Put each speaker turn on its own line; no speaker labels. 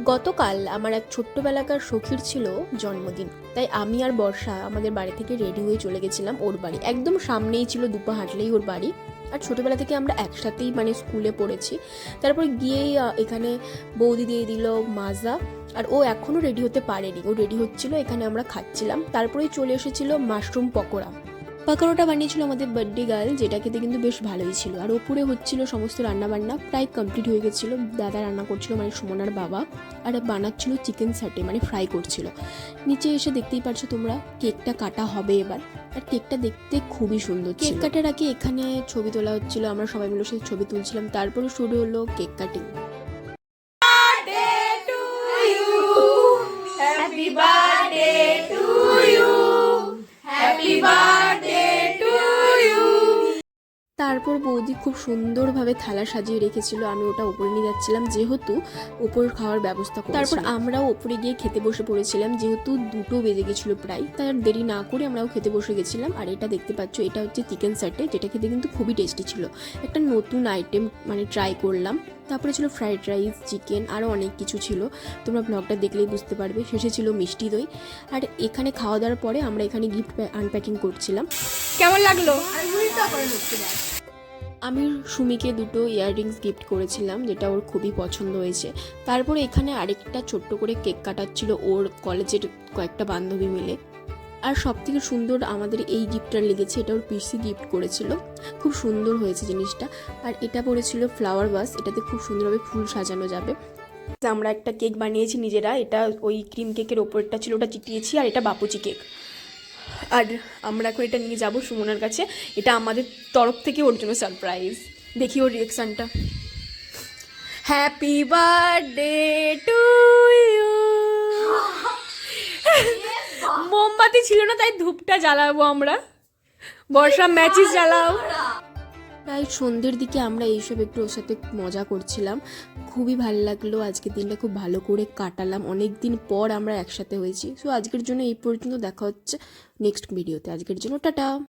গতকাল আমার এক ছোট্টবেলাকার সখীর ছিল জন্মদিন, তাই আমি আর বর্ষা আমাদের বাড়ি থেকে রেডি হয়ে চলে গেছিলাম ওর বাড়ি। একদম সামনেই ছিল, দুপা হাঁটলেই ওর বাড়ি। আর ছোটোবেলা থেকে আমরা একসাথেই স্কুলে পড়েছি। তারপর গিয়েই এখানে বৌদি দিয়ে দিল মাজা। আর ও এখনও রেডি হতে পারেনি, ও রেডি হচ্ছিল, এখানে আমরা খাচ্ছিলাম। তারপরেই চলে এসেছিল মাশরুম পকোড়া। পাকোড়াটা বানিয়েছিল আমাদের বার্থডে গার্ল, যেটা খেতে কিন্তু বেশ ভালোই ছিল। আর ওপরে হচ্ছিল সমস্ত রান্নাবান্না, প্রায় কমপ্লিট হয়ে গেছিলো। দাদা রান্না করছিল, সুমনার বাবা। আর বানাচ্ছিল চিকেন সাটে, ফ্রাই করছিল। নিচে এসে দেখতেই পারছো তোমরা, কেকটা কাটা হবে এবার। আর কেকটা দেখতে খুবই সুন্দর। কেক কাটার আগে এখানে ছবি তোলা হচ্ছিল, আমরা সবাই মিলে সাথে ছবি তুলছিলাম। তারপরে শুরু হলো cake cutting.
Happy birthday to you. Happy birthday to you.
তারপর বৌদি খুব সুন্দরভাবে থালা সাজিয়ে রেখেছিল, আমি ওটা উপরে নিয়ে যাচ্ছিলাম, যেহেতু উপর খাওয়ার ব্যবস্থা করে। তারপর আমরাও উপরে গিয়ে খেতে বসে পড়েছিলাম, যেহেতু 2টো বেজে গেছিলো প্রায়। তাই আর দেরি না করে আমরাও খেতে বসে গেছিলাম। আর এটা দেখতে পাচ্ছ, এটা হচ্ছে চিকেন সাটে, যেটা খেতে কিন্তু খুবই টেস্টি ছিল। একটা নতুন আইটেম ট্রাই করলাম। তারপরে ছিল ফ্রাইড রাইস, চিকেন, আরও অনেক কিছু ছিল। তোমরা ব্লগটা দেখলেই বুঝতে পারবে। শেষে ছিল মিষ্টি দই। আর এখানে খাওয়া দাওয়ার পরে আমরা এখানে গিফট আনপ্যাকিং করছিলাম।
কেমন লাগলো?
আমি সুমিকে 2টো ইয়াররিংস গিফট করেছিলাম, যেটা ওর খুবই পছন্দ হয়েছে। তারপরে এখানে আরেকটা ছোট্ট করে কেক কাটাচ্ছিল ওর কলেজের কয়েকটা বান্ধবী মিলে। আর সবথেকে সুন্দর আমাদের এই গিফটটা লেগেছে, এটা ওর পিসি গিফট করেছিল। খুব সুন্দর হয়েছে জিনিসটা। আর এটা পড়েছিল ফ্লাওয়ার ভাস, এটাতে খুব সুন্দরভাবে ফুল সাজানো যাবে। আমরা একটা কেক বানিয়েছি নিজেরা, এটা ওই ক্রিম কেকের ওপরটা ছিল, ওটা চিটিয়েছি। আর এটা বাপুচি কেক। আর আমরা এখন এটা নিয়ে যাবো সুমনার কাছে। এটা আমাদের তরফ থেকে ওর জন্য সারপ্রাইজ। দেখি ওর রিয়াকশানটা। Happy birthday to you. মোমবাতি ছিল না, তাই ধূপটা জ্বালাবো আমরা। বর্ষা ম্যাচিস জ্বালাও। প্রায় সন্ধ্যের দিকে আমরা এইসব একটু ওর সাথে মজা করছিলাম। খুবই ভালো লাগলো, আজকের দিনটা খুব ভালো করে কাটালাম। অনেক দিন পর আমরা একসাথে হয়েছি। সো আজকের জন্য এই পর্যন্ত, দেখা হচ্ছে নেক্সট ভিডিওতে। আজকের জন্য টাটা।